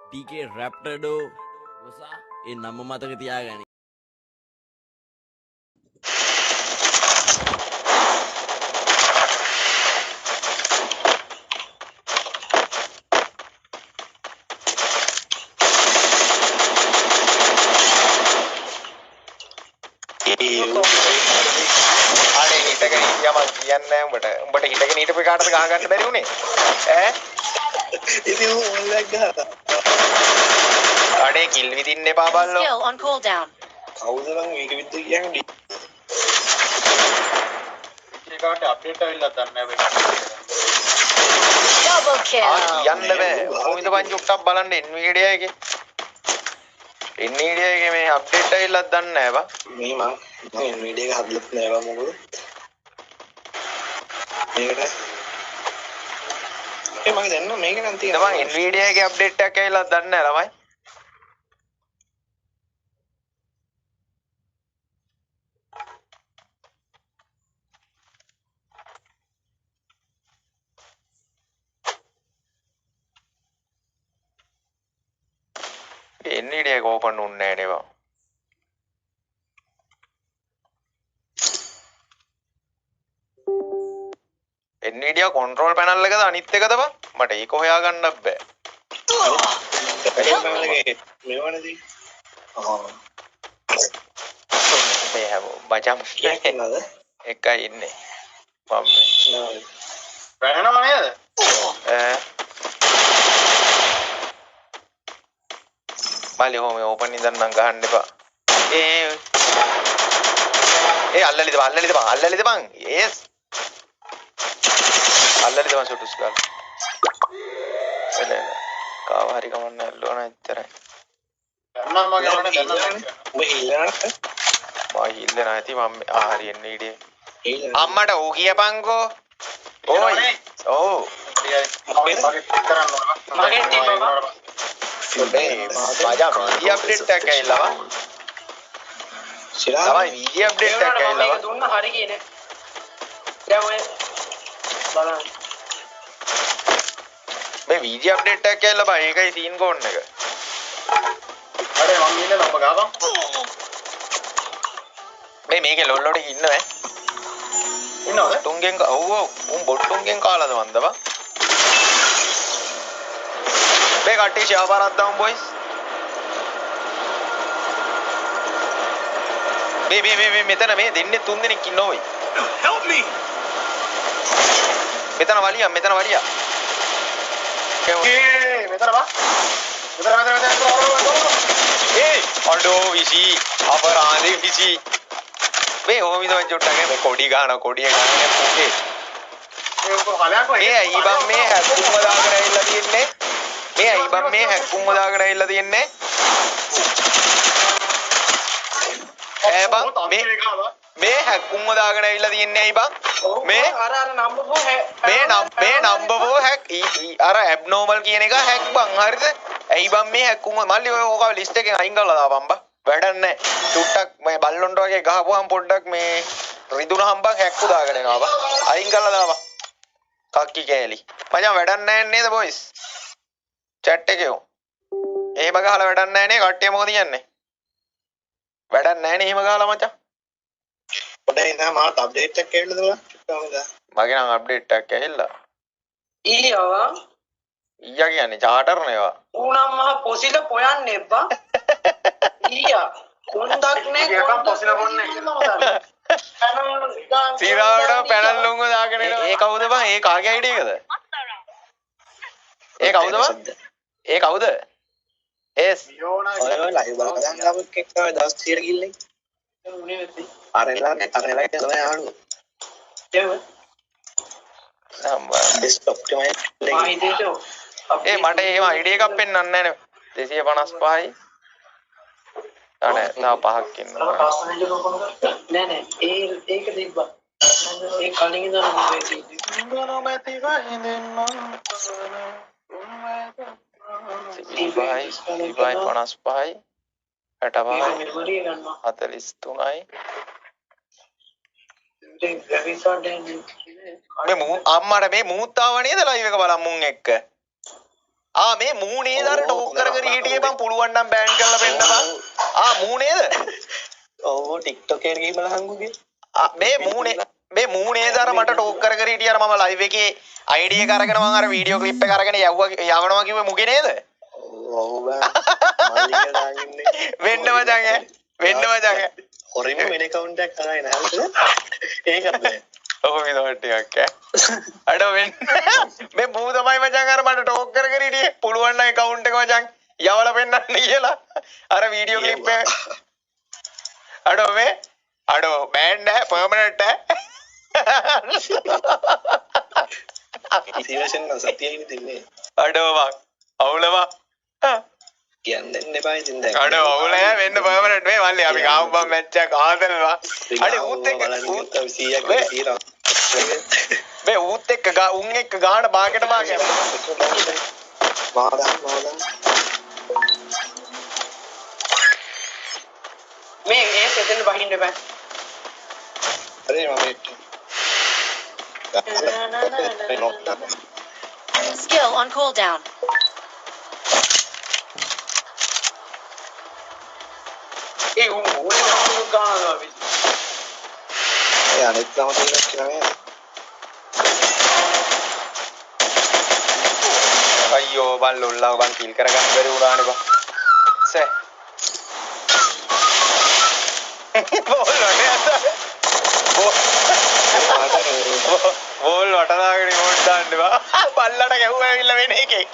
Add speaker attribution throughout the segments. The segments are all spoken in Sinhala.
Speaker 1: ටීකේ රැප්ටඩෝ ගොසා ඒ නම්ම මතක තියාගනි.
Speaker 2: අනේ හිටගෙන හිටියා මං කියන්නේ උඹට හිටගෙන හිටපු කාටද ගහ ගන්න බැරි උනේ ඈ
Speaker 3: ඉතින් ඕන්ලයින් ගහලා
Speaker 2: අනේ කිල් විදින්න එපා බල්ලෝ
Speaker 4: Skill on cooldown.
Speaker 3: කවුද නම් මේක විද්ද කියන්නේ
Speaker 5: ඒකට අප්ඩේට් ආවිල්ලා දන්නේ නැහැ
Speaker 4: Double kill.
Speaker 2: කියන්න බෑ කොහොමද පංචුක්ටක් බලන්න Nvidia එකේ Nvidia එකේ මේ අප්ඩේට් ආවිල්ලා දන්නේ නැහැ බා
Speaker 3: මේ මං Nvidia එක හදලත් නෑ බා මොකද මේකට ඒ මම දන්න මේක නම් තියෙනවා
Speaker 2: මම Nvidia එකේ අප්ඩේට් එකක් ආවිල්ලා දන්නේ නැහැ ළමයි Nvidia එක ඕපන් වුන්නේ නැහැ නේ බා Nvidia control panel එකද අනිත් එකද බා මට ඒක හොයාගන්නත් බෑ
Speaker 3: මේවනදී
Speaker 2: මේ හැම බචම්
Speaker 3: නේද
Speaker 2: එකයි ඉන්නේ මම
Speaker 5: වැහෙනව නේද
Speaker 2: මල්ලි හොම ඕපන් ඉඳන් නම් ගහන්න එපා ඒ අල්ලලිද බං yes අල්ලලිද බං සුටුස් ගාල එලේ කාව හරි කමන්න ඇල්ලුවා නම් එච්චරයි
Speaker 5: දැන් මගේ ඕනේ දැන්
Speaker 3: ඔබ ඊළඟට
Speaker 2: මා හිල්ල නැති මම හරි එන්නේ ඊඩේ
Speaker 3: ඊළඟ
Speaker 2: අම්මට ඌ කියපන්කෝ ඕයි ඔව්
Speaker 5: මගේ කරන්න ඕන මගේ තිබ්බා
Speaker 2: මේ මජා වීඩියෝ අප්ඩේට් එකක් ඇවිල්ලා
Speaker 3: සිරා
Speaker 2: තමයි වීඩියෝ අප්ඩේට් එකක් ඇවිල්ලා
Speaker 6: දුන්න හරි කියන්නේ. දැන් ඔය බලන්න.
Speaker 2: මේ වීඩියෝ අප්ඩේට් එකක් ඇවිල්ලා බා ඒකයි සීන් කෝන් එක
Speaker 5: අනේ මම ඉන්නේ නම්බ ගාපන්
Speaker 2: මේකේ ලොල්ලොට ඉන්නවද
Speaker 5: ඉන්නවද
Speaker 2: තුන්ගෙන් ඔව් උන් බොට්ටුන්ගෙන් කාලාද මන්ද බා මේ කට්ටිය ෂාපාරක් දාමු බොයිස් මේ මෙතන මේ දෙන්නේ තුන් දෙනෙක් ඉන්නවා ඔයි help me මෙතන වලියා
Speaker 5: ඒ මෙතන බා මෙතන
Speaker 2: ඒ අඩෝ විසි අපරාධේ විසි මේ ඕමිද වන්ජොට්ටගේ මේ කොඩි ගන්න පුතේ
Speaker 5: ඒ උඹ හලයන්කෝ
Speaker 2: මේ අයි බම් මේ හැක්කුම්ම දාගෙන ඇවිල්ලා තියන්නේ මේ අයි බම් මේ හැක්කුම්ම දාගෙන ඇවිල්ලා තියන්නේ ඈ බම් මේ හැක්කුම්ම දාගෙන ඇවිල්ලා තියන්නේ අයි බම් මේ
Speaker 6: අර නම්බර් 4
Speaker 2: මේ නම්බර් 4 හැක් අර ඇබ්නෝමල් කියන එක හැක් බං හරිද ඇයි බම් මේ හැක්කුම්ම මල්ලි ඔය ඕක ලිස්ට් එකෙන් අයින් කරලා දාපන් බං වැඩක් නැහැ චුට්ටක් මේ බල්ලොන්ට වගේ ගහපුවාම පොඩ්ඩක් මේ රිදුනහම් බං හැක්කු දාගෙන එනවා බං අයින් කරලා දාපන් කක්කි කෑලි මචං වැඩක් නැහැ නේද බොයිස් chat එකේ එහෙම ගහලා වැඩක් නැහැ නේ කට්ටිය මොකද කියන්නේ වැඩක් නැහැ නේ එහෙම ගහලා මචං
Speaker 3: පොඩ්ඩයි නෑ මාත් අප්ඩේට් එකක් ඇවිල්ලා දුන්නා
Speaker 2: මගේ නම් අප්ඩේට් එකක් ඇවිල්ලා
Speaker 6: ඊයවා
Speaker 2: ඊයා කියන්නේ චාටර් නේවා
Speaker 6: ඌනම් මහ පොසිල පොයන්නේ එප්පා ඊයා කොන්දක් නේ
Speaker 5: ඒකම් පොසිල පොන්නේ
Speaker 2: සීරාවට පැනල් ලුංග දාගෙන එනවා ඒ කවුද බං ඒ කාගේ අයිඩි එකද ඒ කවුද බං ඒ කවුද එස්
Speaker 5: යෝනා
Speaker 3: ඔය ලයිව් බලන්න ගාවක් එක්ක දවස් 100 ගිල්ලේ
Speaker 6: උනේ වෙති
Speaker 3: අරලා තමයි ආඩුව
Speaker 2: නම්බර්
Speaker 3: ඩෙස්ක්ටොප් තමයි
Speaker 6: මාහිතේට
Speaker 2: ඒ මට එහෙම අයිඩි එකක් පෙන්වන්නේ නැහැ නේ 255යි අනේ තව පහක් ඉන්නවා
Speaker 6: නෑ ඒක තිබ්බා ඒ කලින් ඉඳන් මේ
Speaker 2: ඉබයි 55යි 65යි
Speaker 6: මෙමරිය ගන්නවා
Speaker 2: 43යි
Speaker 6: ඉතින් ග්‍රැෆික්ස් වලට
Speaker 2: මේ අම්මට මේ මූත් ආව නේද ලයිව් එක බලන් මුන් එක්ක මේ මූණේ දාර ටෝක් කර කර හිටියේ බං පුළුවන් නම් බෑන් කරලා පෙන්නපන්. මූණේද?
Speaker 3: ඔව් TikTok එකේ ගිහින් හංගුගේ.
Speaker 2: මේ මූණේ දාර මට ටෝක් කර කර හිටියාර මම ලයිව් එකේ ID එක අරගෙන මම අර වීඩියෝ ක්ලිප් එක අරගෙන යවනවා කිව්වේ මුගේ නේද?
Speaker 3: ඔව් බං. මල්ලික දාගින්නේ.
Speaker 2: වෙන්න මචං.
Speaker 3: හොරින්ම වෙන account එකක් කරගෙන හරිද? ඒකත් නෑ.
Speaker 2: ඔහොම විතර ටිකක් අඩෝ වෙන්න මේ මූ තමයි මචං අර මට ටෝක් කර කර හිටියේ පුළුවන් නම් account එක මචං යවලා පෙන්නන්න කියලා අර වීඩියෝ ක්ලිප් එක අඩෝ බෑන් නෑ පර්මනන්ට්
Speaker 3: ඉතිවසෙන් නම් සතියෙන්නේ දෙන්නේ.
Speaker 2: අඩෝ වක් අවුලවා
Speaker 3: කියන්න දෙන්න එපා ඉතින් දැන්.
Speaker 2: අඩෝ අවුල නෑ වෙන්න පර්මනන්ට් මේ මල්ලි අපි ගාමු බම් මැච් එකක් ආදරනවා අඩේ ඌත් එක්ක
Speaker 3: බලන්න 100ක් තියෙනවා.
Speaker 2: මේ ඌත් එක්ක උන් එක්ක ගාන බාගෙට බාගෙට
Speaker 3: මාදා
Speaker 6: මේ සෙතෙන් බහින්න බෑ.
Speaker 3: හරි මම
Speaker 4: Skill on cooldown.
Speaker 6: ඕනේ ගානවා අපි.
Speaker 3: අනිත් නම තියෙනවා කියලා නේද?
Speaker 2: අයියෝ බල්ලොල්ලා බං කිල් කරගන්න බැරි වුණානේ බං සෑ බෝල් වටදාගෙන ඉමෝට් දාන්න බා බල්ලට ගැහුවා ඇවිල්ලා වෙන එකේ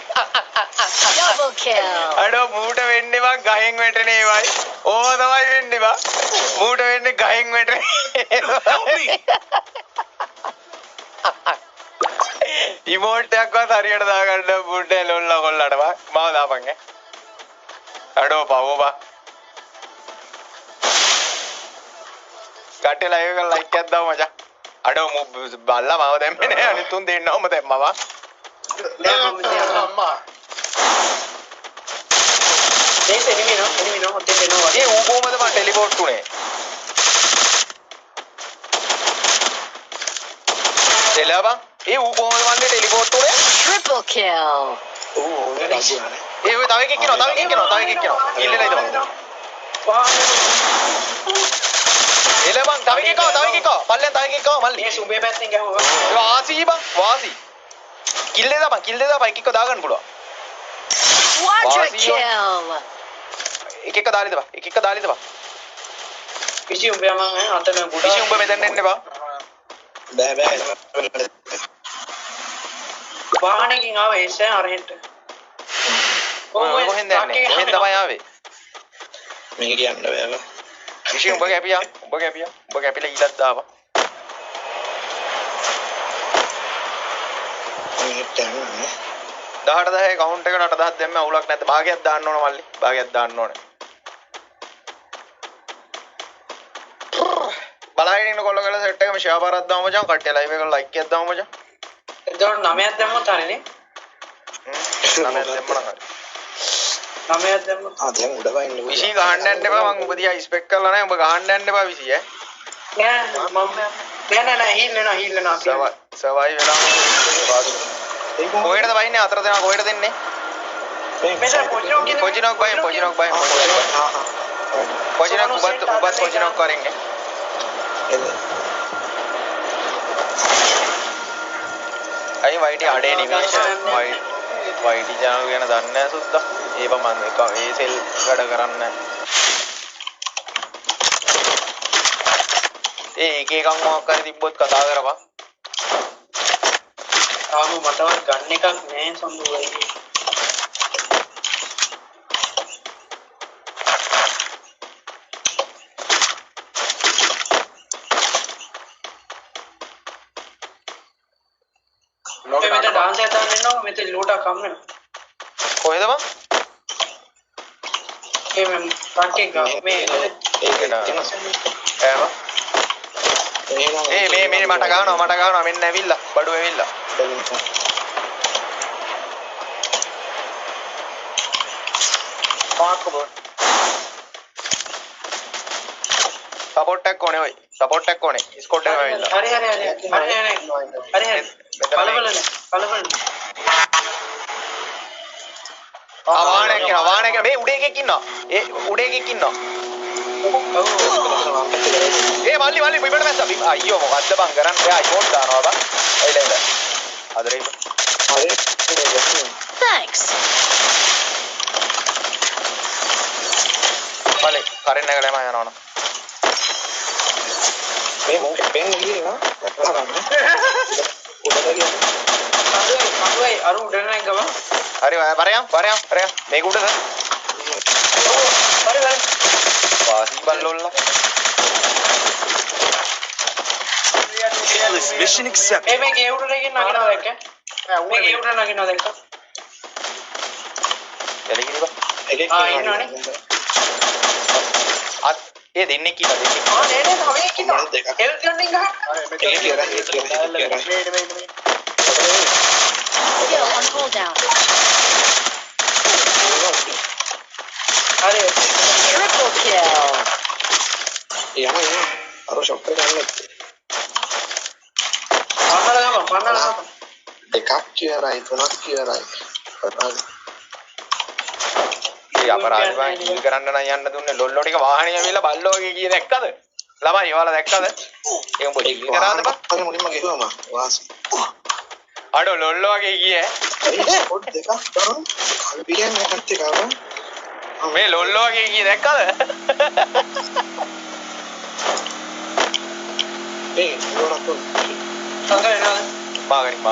Speaker 4: Double kill.
Speaker 2: අඩෝ මූට වෙන්නේ බං ගහෙන් වැටෙන ඒවයි ඕව තමයි වෙන්නේ බං මූට වෙන්නේ ගහෙන් වැටෙන ඉමෝට් එකක්වත් හරියට දාගන්න බුඩේ ලොල්ලා කොල්ලට බං මාව දාපන් අඩෝ පවෝ බං කට්ටිය ලයිව් එක ලයික් එකක් දාමු මචං අඩෝ බල්ලා මාව දැම්මේ නෑ අනිත් තුන් දෙන්නවම දැම්මවා
Speaker 6: අම්මා This enemy no, hotel no.
Speaker 2: ඒ ඌ කොහමද මම ටෙලිපෝට් උනේ එලා ඒ ඌ කොහමද මන්නේ ටෙලිපෝට් උනේ
Speaker 4: Triple kill.
Speaker 2: ඒ ඔය තව එකෙක් ඉන්නවා ඉල්ලලා ඉදමු එලා බං තව එකෙක් පල්ලෙන් තව එකෙක් මල්ලි
Speaker 6: මේ සුඹේ පැත්තෙන් ගහුවා.
Speaker 2: වාසි කිල් දෙදා එකෙක්ව දාගන්න පුළුවන්
Speaker 4: Quadra
Speaker 2: Wasi
Speaker 4: kill.
Speaker 2: එකෙක්ව දාලා ඉදපන්
Speaker 6: කිසි උඹේ මං අතන ගොඩ.
Speaker 2: කිසි උඹ මෙතෙන් එන්න බා
Speaker 3: බෑ
Speaker 6: වාහනකින් ආව ඒසෙන් අරහෙට.
Speaker 2: ඔය කොහෙන්ද යන්නේ කොහෙන්ද තමයි ආවේ
Speaker 3: මේක කියන්න බෑ
Speaker 2: කිසි උඹ කැපිලා ඊළත් දාපන්
Speaker 3: මේකට යන්නේ
Speaker 2: 18 කවුන්ට් එකට 8000 දැම්ම අවුලක් නැද්ද භාගයක් දාන්න ඕන මල්ලි භාගයක් දාන්න ඕනේ බලාගෙන ඉන්න කොල්ලගල සෙට් එකම ෂෙයා පාරක් දාමු මචං කට්ටිය ලයිව් එකට ලයික් එකක් දාමු මචං
Speaker 6: එතකොට 9ක් දැම්මොත් හරිනේ.
Speaker 2: 9ක් දැම්මනම් හරි
Speaker 6: 9ක් දැම්මොත්
Speaker 3: දැන් උඩ වයින්න
Speaker 2: විසි ගහන්න යන්න එපා මං උඹ දිහා ස්පෙක් කරලා නැහැ උඹ ගහන්න යන්න එපා විසි
Speaker 6: නෑ හීල්ලනවා
Speaker 2: සර්වයිව් වෙලා කොහෙටද වයින්නේ අතර දෙනා කොහෙට දෙන්නේ
Speaker 6: මෙතන
Speaker 2: පොජිනොක් බයි පොජිනොක් උබත් පොජිනොක් කරින්නේ අයි වයිටි අඩේ නිමේෂන් වයිටි channel ගැන දන්නේ නැහැ සුද්දා ඒව මම ඒ සෙල් වැඩ කරන්නේ ඒක එකක් මොකක් හරි තිබ්බොත් කතා කරපන්
Speaker 6: තාම මටවත් ගන්න එකක් නෑ සම්මුවයි. මෙතන ඩාන්ස් එකක් දාන්න එනවා මෙතන ලෝටා කම්න.
Speaker 2: කොහෙද බං
Speaker 6: මේ කන්ටෙන්ට් ගා මේ
Speaker 2: ඒක නා මේ මට ගන්නවා මෙන්න ඇවිල්ලා බඩුව ඇවිල්ලා පාක්කෝ සපෝට් එකක් ඕනේ ඔයි සපෝට් එකක් ඕනේ ස්කෝඩ් එකම ඇවිල්ලා
Speaker 6: හරි බලබල
Speaker 2: වාහනයක් මේ උඩ එකෙක් ඉන්නවා. ඒ උඩ එකෙක් ඉන්නවා. ඒ මල්ලි බිමට මැස්සා. අයියෝ මොකද්ද බං කරන්නේ? එයා ඉමෝට් දානවා බං. එයිලා. අදරේ.
Speaker 4: Thanks.
Speaker 2: මල්ලි කරෙන් නැගලා යනවා යනවනම්.
Speaker 3: මේ මොකෙ පෙන් ගියේ නා
Speaker 6: කඳුයි අර උඩ නැගව.
Speaker 2: හරි වරයන් මේක උඩද?
Speaker 6: හරි
Speaker 2: වාසි බල්ලොල්ලා.
Speaker 1: Mission accepted.
Speaker 6: මේ ගේ උඩ නැගින්න නගිනවා දැක්ක. මේ ගේ උඩ නගිනවා දැක්ක.
Speaker 2: එළිගිරි බං.
Speaker 3: එකෙක්
Speaker 6: ඉන්නවනේ.
Speaker 2: ඒ දෙන්නේ කියලා දෙන්නේ.
Speaker 6: නේ තව එකක් ඉන්නවා. හෙල්ත් ගන්න ගහ.
Speaker 3: එකෙක් කියලා
Speaker 4: Skill on cooldown.
Speaker 6: හරි.
Speaker 4: Triple kill.
Speaker 3: යම අර ෂොට් එක ගන්න
Speaker 6: පන්නලා
Speaker 3: දෙකක් කියරයි තුනක් කියරයි
Speaker 2: ඒ අපරාධ බං කීල් කරන්න නම් යන්න දුන්නේ ලොල්ලෝ ටික වාහනේ ඇවිල්ලා බල්ලෝ වගේ කී දැක්කද? ළමයි ඔයාලා දැක්කද? ඒක උඹ කීල් කරාද බං?
Speaker 3: අර මුලින්ම ගෙහුවම වාසි
Speaker 2: අඩෝ ලොල්ලෝ වගේ ගියේ.
Speaker 3: ෂොට් දෙකක් තරම් කල්පියෙන් එකත් එකම
Speaker 2: මේ ලොල්ලෝ වගේ කී දැක්කද?
Speaker 3: මේ ගොඩක්
Speaker 6: සංගය එනවා.
Speaker 2: මාගනි යම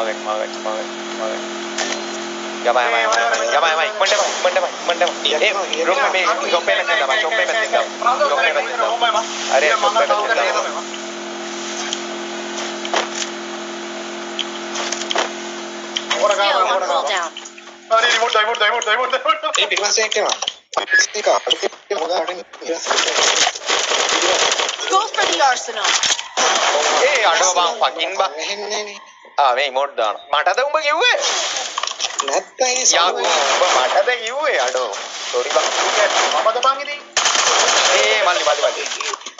Speaker 2: ඉක්මනට ඒ රොම් මේ ෂොප් එකේ නැන්දම අර ෂොප් එකේ
Speaker 4: Skill on cooldown.
Speaker 2: අර රිමෝට්
Speaker 3: ඒ පිටපස්සේ එක්කම ඒක මොකක්ද
Speaker 4: Go for the arsenal.
Speaker 2: ඒ අඩෝ බං ෆකින් බං
Speaker 3: නැහෙන්නේ නේ
Speaker 2: මේ ඉමෝට් දාන මටද උඹ කිව්වේ
Speaker 3: නැත්නම් ඒ
Speaker 2: යාකෝ උඹ මටද කිව්වේ අඩෝ සෝරි බං මමද බං ඉතින් ඒ මල්ලි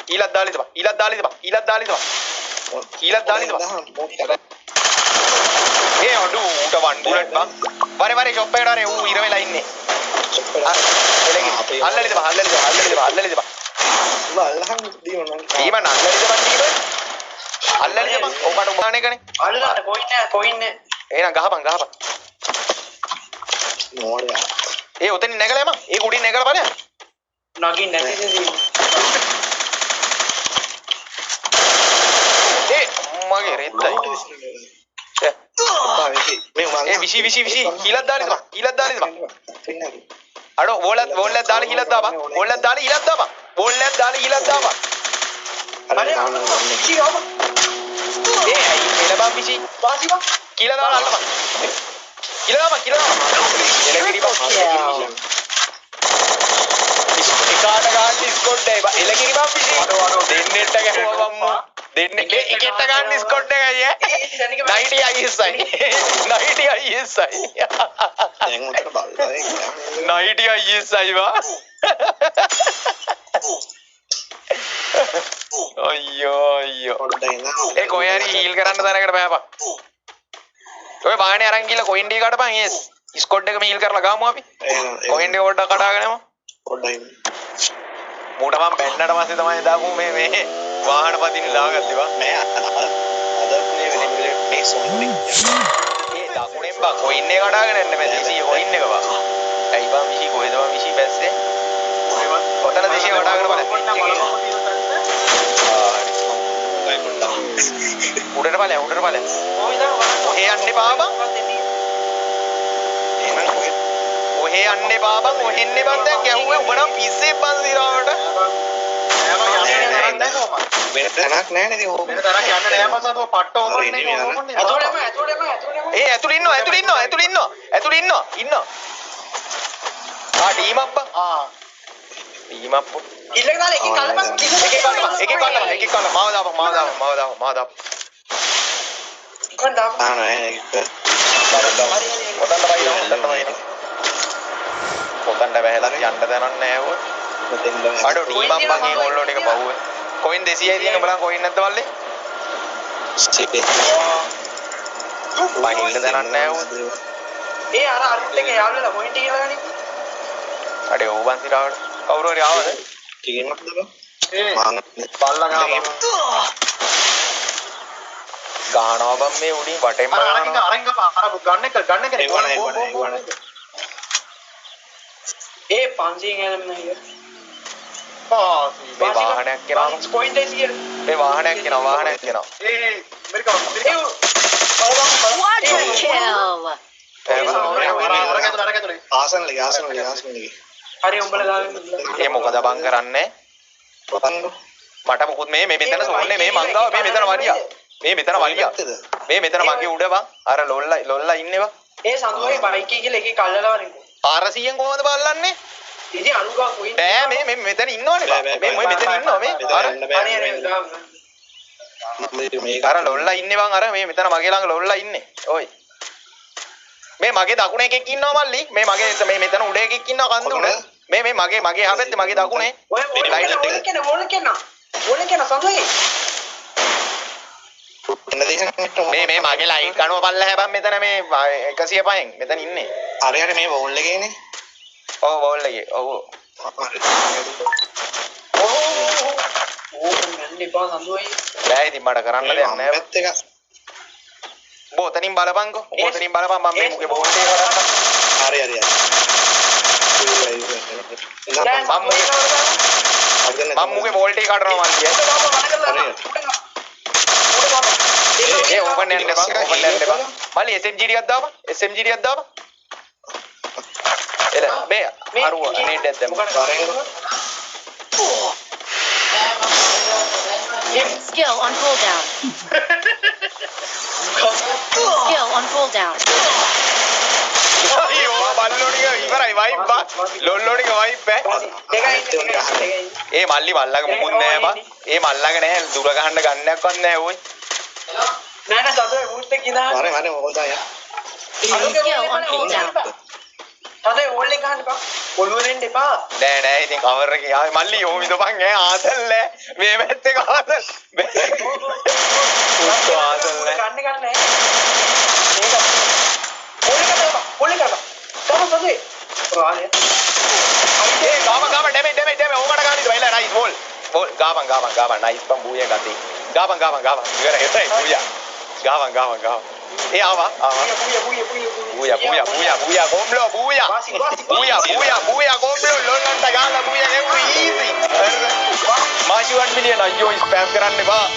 Speaker 2: ඊලක් දාලා ඉඳපන් ඒ අඩෝ ඌට වන් බුලට් බං වරේ ෂොප් එකට අර ඌ ඉර වෙලා ඉන්නේ අල්ලලි දපන්
Speaker 3: අල්ලහන් දීවනම්
Speaker 2: ඊමන් අල්ලලි දපන් ඔබට උඹාන එකනේ
Speaker 6: අල්ලන්න කොයින් නෑ
Speaker 2: එහෙනම් ගහපන්
Speaker 3: නෝඩයා
Speaker 2: ඒ උතෙන් නැගලා යම ඒ කුඩින් නැගලා බලන්න
Speaker 6: නගින් නැති දෙදී
Speaker 2: ඒ මගේ රෙද්දයි ඒ විසි කීලක් දාලා ඉඳපන් අඩෝ බෝලත් දාලා කීලක් දාපන් බෝලත් දාලා ඊලක් දාපන්
Speaker 6: අरे කිසි ආව
Speaker 2: ඒ අයි එළබන් විසි
Speaker 6: වාසි බා
Speaker 2: කීලා දාලා අල්ලපන් කීලා දාපන් එළගිරි බං එකාට ගන්න ඩිස්කවුන්ට් එක එළගිරි බං විසි දෙන්නෙට ගැහුවා බම්මා දෙන්නේ එකට ගන්න ඩිස්කවුන්ට් එකයි 90 ISI
Speaker 3: දැන් උතර බලලා
Speaker 2: 90 ISI වා අයියෝ ඒ කොහේ හීල් කරන්න තරකට බෑපන් ඔය වාහනේ අරන් ගිහලා කොයින් ඩී කඩපන් ඒ ස්කොඩ් එකම හීල් කරලා ගාමු අපි කොයින් ඩී පොඩ්ඩක් කඩාගෙන යමු
Speaker 3: පොඩ්ඩයි
Speaker 2: මූට මම බැන්නට පස්සේ තමයි දාපු මේ වාහන පදින්න දාගත්තේ වා
Speaker 3: මේ අද මේ වෙලෙ මේ සොම්බි
Speaker 2: ඒ දකුණෙන් බා කොයින් එක කඩාගෙන එන්න බෑ 200 කොයින් එක වා ඇයි බං විසි කොහෙද බං විසි බැස්සේ ඔතන 200 කඩාගෙන බලන්න උඩට බලන්න ඔහේ යන්නේ බාබා ඔහේ යන්නේ බාබා ඔහෙන්නේ බං දැන් ගැහුවේ උඹ නම් පිස්සේ බං දිරාවට
Speaker 3: වෙන තැනක් නැහැ නේද ඕක
Speaker 5: වෙන තරක් යන්න නෑ මසතෝ පට්ට ඕමන්නේ
Speaker 6: ඇතුළේම
Speaker 2: ඒ ඇතුළේ ඉන්නවා ටීමක් බං ටීමක් පො
Speaker 6: ඉල්ලක දාලා එකේ කල්පන්
Speaker 2: එකේ කල්ල මාව දාපන්
Speaker 6: ඉක්මන් දාපන්
Speaker 3: ආ නෑ
Speaker 2: පොතන්ට බැහැලා යන්න දැනක් නෑ ඕ අඩෝ ටීමක් බං ඒ ගොල්ලෝ ටික බහුවේ කොයින් 200යි තියෙන බලන් කොයින් නැද්ද වල්ලේ බහින්න දැනක් නෑ ඕ
Speaker 6: ඒ අර අරුත් එක යාළුවලා පොයින්ට් එක කියලා ගනින්
Speaker 2: අඩේ ඕවන් තිරාවට කවුරු හරි ආවද
Speaker 3: කීමක්ද බං
Speaker 2: බල්ලා ගානවා බම් මේ උඩින් වටෙන්ම
Speaker 6: ඒ 500 ගානක් නෑ
Speaker 2: මේ වාහනයක් එනවා
Speaker 6: පොයින්ට් එක සියර
Speaker 2: මේ වාහනයක් එනවා
Speaker 4: Quadra kill.
Speaker 3: ආසනලේ
Speaker 6: හරි උඹලා දාගෙන
Speaker 2: ඒ මොකද බං කරන්නේ මට මොකුත් මේ මෙතන සෝන්නේ මේ මං ගාව මේ මෙතන වලියා මේ මෙතන වලියා මේ මෙතන මගේ උඩ බං අර ලොල්ලා ඉන්නේ බං
Speaker 6: ඒ සඳුවේ බයික් එක කියලා එකේ කල්ලලා වරින්
Speaker 2: 400න් කොහොමද බල්ලන්නේ
Speaker 6: ඉතින් අනුගා කොයි
Speaker 2: බෑ මේ මෙතන ඉන්නවනේ බං මේ මෙතන ඉන්නවා මේ අර ලොල්ලා ඉන්නේ බං අර මේ මෙතන මගේ ළඟ ලොල්ලා ඉන්නේ ඔයි මේ මගේ දකුණ එකෙක් ඉන්නවා මල්ලි මේ මගේ මේ මෙතන උඩ එකෙක් ඉන්නවා කන්ද උඩ මේ මගේ හැපෙත්තේ මගේ දකුණේ
Speaker 6: ඕන කෙනා සඳුවේ
Speaker 2: මේ මගේ ලයිට් කනුව පල්ල හැබම් මෙතන මේ 105න් මෙතන ඉන්නේ
Speaker 3: හරි මේ වෝල් එකේනේ
Speaker 2: ඔව් වෝල් එකේ ඔව්
Speaker 6: මන්නේ බා සඳුවේ
Speaker 2: බෑ ඉතින් මට කරන්න දෙයක් නෑ
Speaker 3: පැත්ත එක
Speaker 2: බෝතනින් බලපන්කෝ බෝතනින් බලපන් මම මේ මුගේ බෝල් එක කරන්න
Speaker 3: හරි
Speaker 2: මම මුගේ බෝල් එක කඩනවා මල්ලි ඒ ඕපන් යන්න එපා මල්ලි SMG ටිකක් දාපන් SMG ටිකක් දාපන් එල මේ අරුව නේඩ් එකක් දැම්මා
Speaker 4: Skill on cooldown. Skill on cooldown.
Speaker 2: අයියෝ බල්ලෝනික ඉවරයි වයිප් බා ලොල්ලෝනික වයිප් ඒ මල්ලි මල්ලගේ මුකුත් නෑ බා ඒ මල්ලගේ නෑ දුර ගහන්න ගන්නයක්වත් නෑ ඕයි
Speaker 6: නෑ නෑ සඳුවේ බූට් එක ගිනා
Speaker 3: හරි මොකද යා
Speaker 4: Skill on cooldown.
Speaker 6: සඳුවේ ඕල් එක ගන්න බා ඔළුව දෙන්න එපා
Speaker 2: නෑ ඉතින් කවර් එකේ ආවේ මල්ලි යෝ විදපන් ඈ ආසල් නෑ මේ පැත්තේ ආසල් උස්සෝ ආසල් නෑ
Speaker 6: ගන්න නෑ මේක ඕල් එක තම සඳුවේ රාලේ
Speaker 2: ඒ ගාම ඩැමේජ් ඕකට ගානිද වෙලා නයිස් බෝල් ගාවන් නයිස් බම් බූය ගති ගාවන් ඉවරයි බූයා ගාවන් ඒ ආවා බූයා කොම්ලෝ බූයා කොම්ලෝ ලොල්ලන්ට ගාලා බූයා ගෙව්ව ඊසි මාෂි 1 මිලියන් අයියෝ ස්පෑම් කරන්න එපා